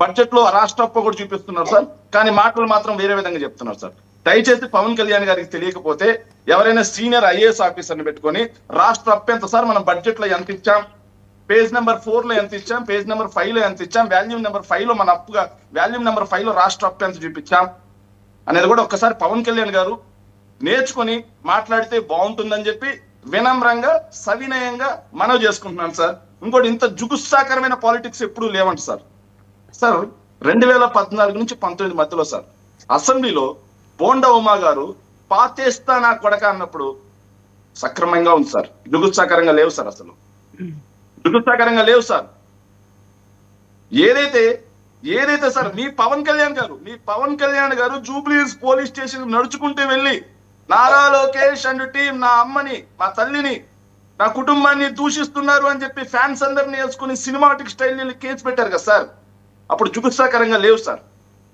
Budget లో రాష్ట్ర అప్పు కూడా చూపిస్తున్నారు సార్, కానీ మాటలు మాత్రం వేరే విధంగా చెప్తున్నారు సార్. దయచేసి పవన్ కళ్యాణ్ గారికి తెలియకపోతే ఎవరైనా సీనియర్ ఐఏఎస్ ఆఫీసర్ని పెట్టుకొని రాష్ట్ర అప్పు ఎంత సార్, మనం బడ్జెట్ లో ఎంత ఇచ్చాం, పేజ్ నెంబర్ 4 లో ఎంత ఇచ్చాం, పేజ్ నెంబర్ 5 లో ఎంత ఇచ్చాం, వాల్యూమ్ నెంబర్ 5 లో మన అప్పుగా వాల్యూమ్ నెంబర్ 5 లో రాష్ట్ర అప్పు ఎంత చూపించాం అనేది కూడా ఒక్కసారి పవన్ కళ్యాణ్ గారు నేర్చుకొని మాట్లాడితే బాగుంటుందని చెప్పి వినమ్రంగా సవినయంగా మనవి చేసుకుంటున్నాను సార్. ఇంకోటి, ఇంత జుగుత్సాకరమైన పాలిటిక్స్ ఎప్పుడూ లేవంట సార్. సార్ 2014 నుంచి 19 మధ్యలో సార్ అసెంబ్లీలో బోండా ఉమా గారు పాతేస్తా నా కొడక అన్నప్పుడు సక్రమంగా ఉంది సార్, జుగుత్సాకరంగా లేవు సార్, అసలు జుగుత్సాకరంగా లేవు సార్. ఏదైతే సార్ మీ పవన్ కళ్యాణ్ గారు జూబ్లీహిల్స్ పోలీస్ స్టేషన్ నడుచుకుంటూ వెళ్ళి నారా లోకేష్ అండ్ టీం నా అమ్మని, మా తల్లిని, నా కుటుంబాన్ని దూషిస్తున్నారు అని చెప్పి ఫ్యాన్స్ అందరిని వేసుకుని సినిమాటిక్ స్టైల్ కేసు పెట్టారు కదా సార్, అప్పుడు జుగుత్సాకరంగా లేవు సార్.